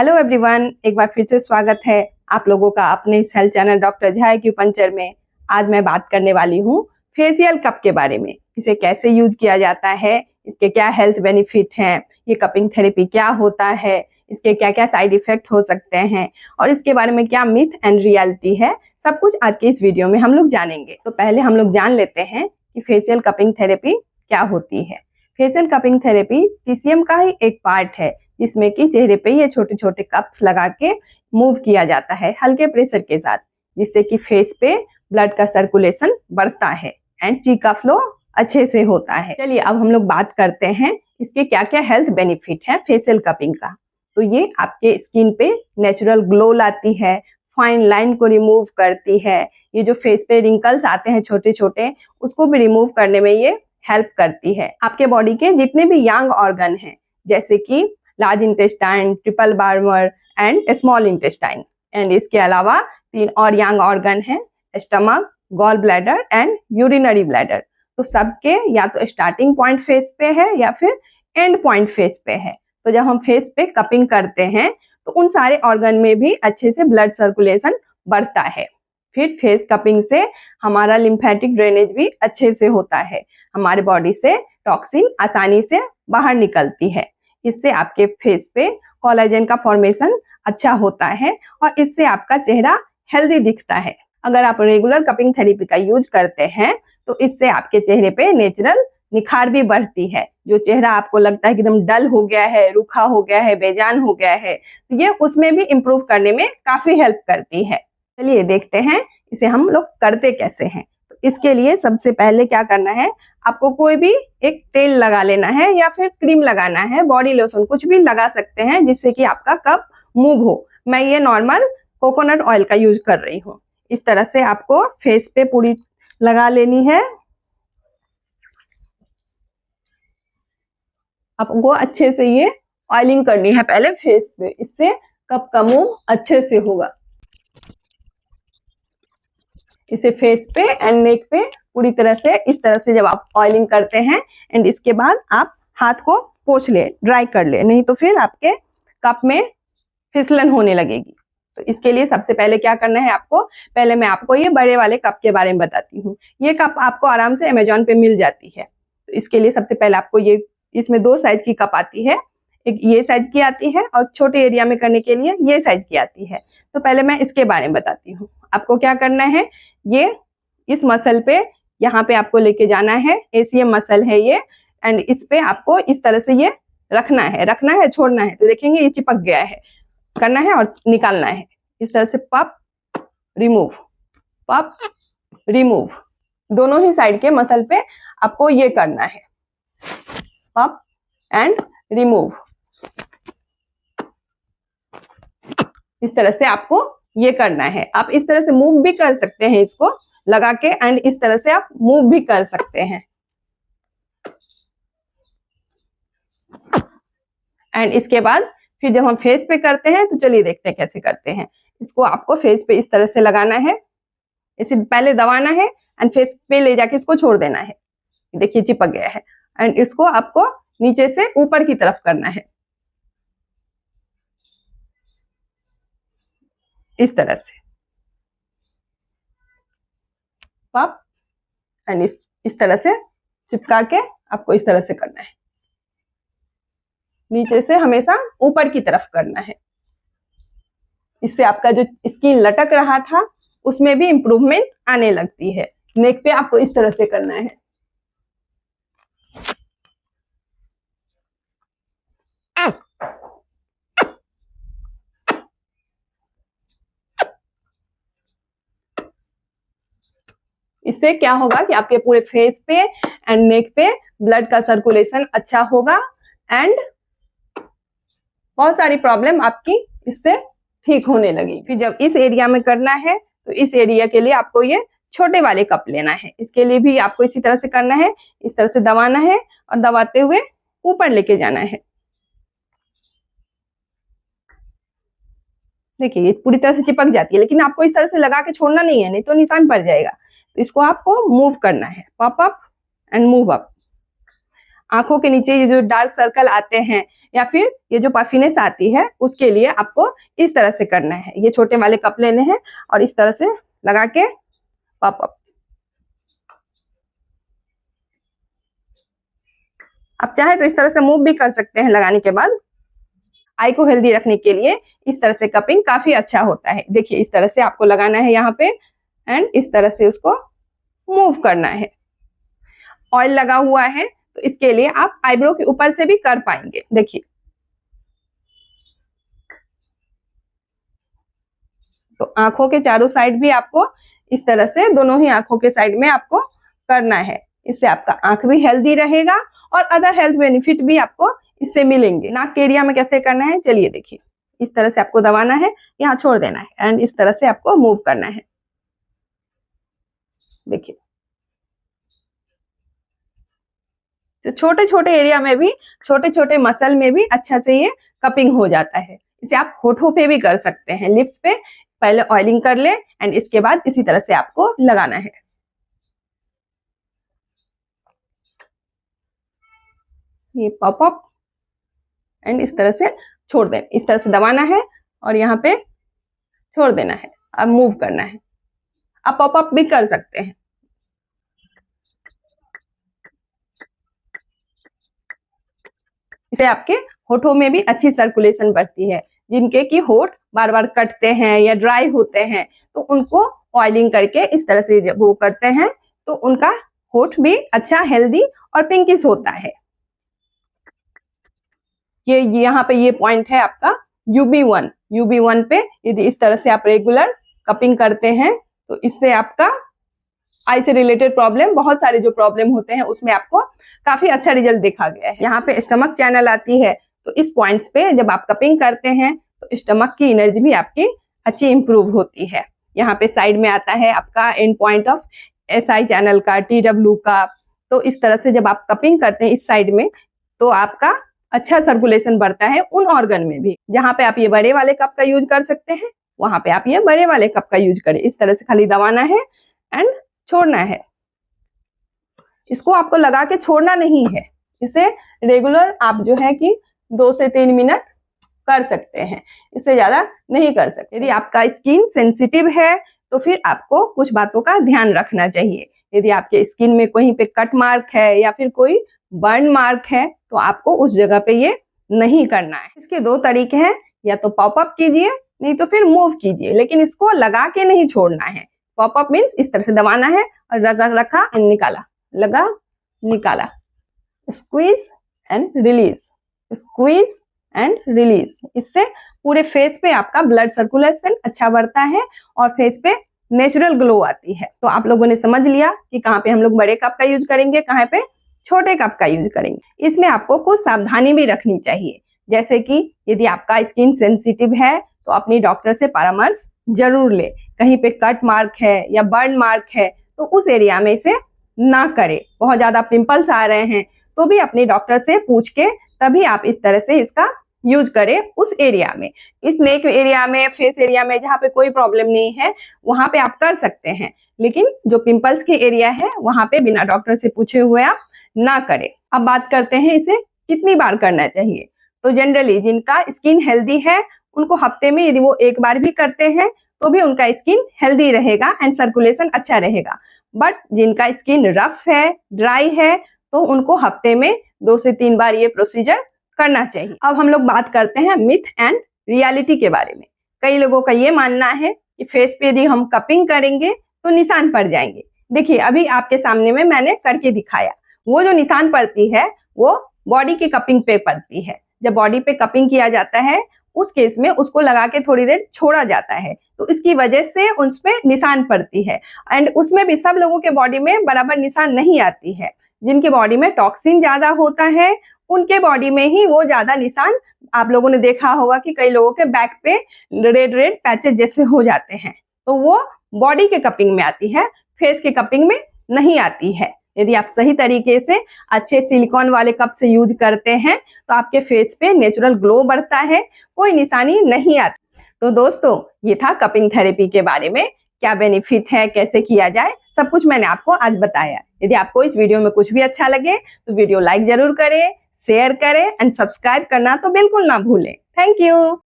Hello everyone, एक बार फिर से स्वागत है आप लोगों का अपने इस health channel doctor Jha acupuncture में। आज मैं बात करने वाली हूँ फेशियल कप के बारे में। इसे कैसे यूज किया जाता है, इसके क्या हेल्थ बेनिफिट हैं, ये कपिंग थेरेपी क्या होता है, इसके क्या क्या साइड इफेक्ट हो सकते हैं और इसके बारे में क्या मिथ एंड रियलिटी है, सब कुछ आज के इस वीडियो में हम लोग जानेंगे। तो पहले हम लोग जान लेते हैं कि फेशियल कपिंग थेरेपी क्या होती है। फेशियल कपिंग थेरेपी TCM का ही एक पार्ट है, जिसमें कि चेहरे पे ये छोटे छोटे कप्स लगा के मूव किया जाता है हल्के प्रेशर के साथ, जिससे कि फेस पे ब्लड का सर्कुलेशन बढ़ता है एंड ची का फ्लो अच्छे से होता है। चलिए अब हम लोग बात करते हैं इसके क्या क्या हेल्थ बेनिफिट है फेशियल कपिंग का। तो ये आपके स्किन पे नेचुरल ग्लो लाती है, फाइन लाइन को रिमूव करती है, ये जो फेस पे रिंकल्स आते हैं छोटे छोटे उसको भी रिमूव करने में ये हेल्प करती है। आपके बॉडी के जितने भी यंग ऑर्गन हैं, जैसे कि लार्ज इंटेस्टाइन, ट्रिपल बार्मर एंड स्मॉल इंटेस्टाइन, एंड इसके अलावा 3 और यंग ऑर्गन हैं, stomach, gall bladder and urinary bladder. तो सबके या तो स्टार्टिंग पॉइंट फेस पे है या फिर एंड पॉइंट फेस पे है। तो जब हम फेस पे कपिंग करते हैं तो उन सारे ऑर्गन में भी अच्छे से ब्लड सर्कुलेशन बढ़ता है। फिर फेस कपिंग से हमारा लिम्फेटिक ड्रेनेज भी अच्छे से होता है, हमारे बॉडी से टॉक्सिन आसानी से बाहर निकलती है। इससे आपके फेस पे कोलेजन का फॉर्मेशन अच्छा होता है और इससे आपका चेहरा हेल्दी दिखता है। अगर आप रेगुलर कपिंग थेरेपी का यूज करते हैं तो इससे आपके चेहरे पे नेचुरल निखार भी बढ़ती है। जो चेहरा आपको लगता है कि एकदम डल हो गया है, रूखा हो गया है, बेजान हो गया है, तो ये उसमें भी इम्प्रूव करने में काफी हेल्प करती है। चलिए देखते हैं इसे हम लोग करते कैसे हैं। तो इसके लिए सबसे पहले क्या करना है, आपको कोई भी एक तेल लगा लेना है या फिर क्रीम लगाना है, बॉडी लोशन कुछ भी लगा सकते हैं जिससे कि आपका कप मूव हो। मैं ये नॉर्मल कोकोनट ऑयल का यूज कर रही हूँ। इस तरह से आपको फेस पे पूरी लगा लेनी है। आपको अच्छे से ये ऑयलिंग करनी है पहले फेस पे, इससे कप का मूव अच्छे से होगा। इसे फेस पे एंड नेक पे पूरी तरह से इस तरह से जब आप ऑयलिंग करते हैं एंड इसके बाद आप हाथ को पोंछ ले, ड्राई कर ले, नहीं तो फिर आपके कप में फिसलन होने लगेगी। तो इसके लिए सबसे पहले क्या करना है आपको, पहले मैं आपको ये बड़े वाले कप के बारे में बताती हूँ। ये कप आपको आराम से अमेजोन पे मिल जाती है। तो इसके लिए सबसे पहले आपको ये, इसमें 2 साइज की कप आती है, एक ये साइज की आती है और छोटे एरिया में करने के लिए ये साइज की आती है। तो पहले मैं इसके बारे में बताती हूँ। आपको क्या करना है, ये इस मसल पे यहाँ पे आपको लेके जाना है, ACM मसल है ये, एंड इस पे आपको इस तरह से ये रखना है छोड़ना है। तो देखेंगे ये चिपक गया है, करना है और निकालना है। इस तरह से पप रिमूव, दोनों ही साइड के मसल पे आपको ये करना है, पप एंड रिमूव। इस तरह से आपको ये करना है। आप इस तरह से मूव भी कर सकते हैं इसको लगा के, एंड इस तरह से आप मूव भी कर सकते हैं। एंड इसके बाद फिर जब हम फेस पे करते हैं तो चलिए देखते हैं कैसे करते हैं। इसको आपको फेस पे इस तरह से लगाना है, इसे पहले दबाना है एंड फेस पे ले जाके इसको छोड़ देना है। देखिए चिपक गया है। एंड इसको आपको नीचे से ऊपर की तरफ करना है, इस तरह से पप एंड इस तरह से चिपका के आपको इस तरह से करना है। नीचे से हमेशा ऊपर की तरफ करना है। इससे आपका जो स्किन लटक रहा था उसमें भी इम्प्रूवमेंट आने लगती है। नेक पे आपको इस तरह से करना है। इससे क्या होगा कि आपके पूरे फेस पे एंड नेक पे ब्लड का सर्कुलेशन अच्छा होगा एंड बहुत सारी प्रॉब्लम आपकी इससे ठीक होने लगी। फिर जब इस एरिया में करना है तो इस एरिया के लिए आपको ये छोटे वाले कप लेना है। इसके लिए भी आपको इसी तरह से करना है, इस तरह से दबाना है और दबाते हुए ऊपर लेके जाना है। देखिए ये पूरी तरह से चिपक जाती है, लेकिन आपको इस तरह से लगा के छोड़ना नहीं है, नहीं तो निशान पड़ जाएगा। तो इसको आपको मूव करना है, pop up and move up. आंखों के नीचे ये जो डार्क सर्कल आते हैं या फिर ये जो पफिनेस आती है, उसके लिए आपको इस तरह से करना है। ये छोटे वाले कप लेने हैं और इस तरह से लगा के पॉप अप। आप चाहे तो इस तरह से मूव भी कर सकते हैं लगाने के बाद। आई को हेल्दी रखने के लिए इस तरह से कपिंग काफी अच्छा होता है। देखिए इस तरह से आपको लगाना है यहाँ पे एंड इस तरह से उसको मूव करना है। ऑयल लगा हुआ है तो इसके लिए आप आईब्रो के ऊपर से भी कर पाएंगे। देखिए तो आंखों के चारों साइड भी आपको इस तरह से दोनों ही आंखों के साइड में आपको करना है। इससे आपका आंख भी हेल्दी रहेगा और अदर हेल्थ बेनिफिट भी आपको इससे मिलेंगे। नाक के एरिया में कैसे करना है चलिए देखिए। इस तरह से आपको दबाना है, यहाँ छोड़ देना है एंड इस तरह से आपको मूव करना है। देखिए तो छोटे छोटे एरिया में भी, छोटे छोटे मसल में भी अच्छा से ये कपिंग हो जाता है। इसे आप होठों पे भी कर सकते हैं, लिप्स पे पहले ऑयलिंग कर ले एंड इसके बाद इसी तरह से आपको लगाना है। ये पॉप अप एंड इस तरह से छोड़ दें, इस तरह से दबाना है और यहाँ पे छोड़ देना है। अब मूव करना है। आप पॉप अप भी कर सकते हैं। इससे आपके होठों में भी अच्छी सर्कुलेशन बढ़ती है। जिनके की होठ बार बार कटते हैं या ड्राई होते हैं तो उनको ऑयलिंग करके इस तरह से जब वो करते हैं तो उनका होठ भी अच्छा हेल्दी और पिंकिश होता है। ये यहाँ पे ये पॉइंट है आपका UB1। UB1 पे यदि इस तरह से आप रेगुलर कपिंग करते हैं तो इससे आपका आई से रिलेटेड प्रॉब्लम, बहुत सारे जो प्रॉब्लम होते हैं उसमें आपको काफी अच्छा रिजल्ट देखा गया है। यहाँ पे स्टमक चैनल आती है तो इस पॉइंट्स पे जब आप कपिंग करते हैं तो स्टमक की एनर्जी भी आपकी अच्छी इंप्रूव होती है। यहाँ पे साइड में आता है आपका and point of SI channel का, TW का। तो इस तरह से जब आप कपिंग करते हैं इस साइड में तो आपका अच्छा सर्कुलेशन बढ़ता है उन ऑर्गन में भी। जहाँ पे आप ये बड़े वाले कप का यूज कर सकते हैं वहां पे आप ये बड़े वाले कप का यूज करें। इस तरह से खाली दबाना है एंड छोड़ना है। इसको आपको लगा के छोड़ना नहीं है। इसे रेगुलर आप जो है कि 2 से 3 मिनट कर सकते हैं, इससे ज्यादा नहीं कर सकते। यदि आपका स्किन सेंसिटिव है तो फिर आपको कुछ बातों का ध्यान रखना चाहिए। यदि आपके स्किन में कहीं पे कट मार्क है या फिर कोई बर्न मार्क है तो आपको उस जगह पे ये नहीं करना है। इसके 2 तरीके हैं, या तो पॉप अप कीजिए नहीं तो फिर मूव कीजिए, लेकिन इसको लगा के नहीं छोड़ना है। पॉप अप मीन्स इस तरह से दबाना है और रखा एंड निकाला, लगा निकाला, squeeze and release, squeeze and release. इससे पूरे फेस पे आपका ब्लड सर्कुलेशन अच्छा बढ़ता है और फेस पे नेचुरल ग्लो आती है। तो आप लोगों ने समझ लिया कि कहाँ पे हम लोग बड़े कप का यूज करेंगे, कहाँ पे छोटे कप का यूज करेंगे। इसमें आपको कुछ सावधानी भी रखनी चाहिए, जैसे कि यदि आपका स्किन सेंसिटिव है तो अपनी डॉक्टर से परामर्श जरूर ले। कहीं पे कट मार्क है या बर्न मार्क है तो उस एरिया में इसे ना करें। बहुत ज्यादा पिंपल्स आ रहे हैं तो भी अपने डॉक्टर से पूछ के तभी आप इस तरह से इसका यूज करें उस एरिया में। इस नेक एरिया में, फेस एरिया में जहाँ पे कोई प्रॉब्लम नहीं है वहां पे आप कर सकते हैं, लेकिन जो पिंपल्स के एरिया है वहां पे बिना डॉक्टर से पूछे हुए आप ना करें। अब बात करते हैं इसे कितनी बार करना चाहिए। तो जनरली जिनका स्किन हेल्दी है उनको हफ्ते में यदि वो 1 बार भी करते हैं तो भी उनका स्किन हेल्दी रहेगा एंड सर्कुलेशन अच्छा रहेगा। बट जिनका स्किन रफ है, ड्राई है, तो उनको हफ्ते में 2 से 3 बार ये प्रोसीजर करना चाहिए। अब हम लोग बात करते हैं मिथ एंड रियलिटी के बारे में। कई लोगों का ये मानना है कि फेस पे यदि हम कपिंग करेंगे तो निशान पड़ जाएंगे। देखिए अभी आपके सामने में मैंने करके दिखाया, वो जो निशान पड़ती है वो बॉडी की कपिंग पे पड़ती है। जब बॉडी पे कपिंग किया जाता है उस केस में उसको लगा के थोड़ी देर छोड़ा जाता है तो इसकी वजह से उस पे निशान पड़ती है। एंड उसमें भी सब लोगों के बॉडी में बराबर निशान नहीं आती है। जिनके बॉडी में टॉक्सिन ज्यादा होता है उनके बॉडी में ही वो ज्यादा निशान, आप लोगों ने देखा होगा कि कई लोगों के बैक पे रेड रेड पैचेस जैसे हो जाते हैं, तो वो बॉडी के कपिंग में आती है, फेस के कपिंग में नहीं आती है। यदि आप सही तरीके से अच्छे सिलिकॉन वाले कप से यूज करते हैं तो आपके फेस पे नेचुरल ग्लो बढ़ता है, कोई निशानी नहीं आती। तो दोस्तों ये था कपिंग थेरेपी के बारे में, क्या बेनिफिट है, कैसे किया जाए, सब कुछ मैंने आपको आज बताया। यदि आपको इस वीडियो में कुछ भी अच्छा लगे तो वीडियो लाइक जरूर करें, शेयर करें एंड सब्सक्राइब करना तो बिल्कुल ना भूलें। Thank you.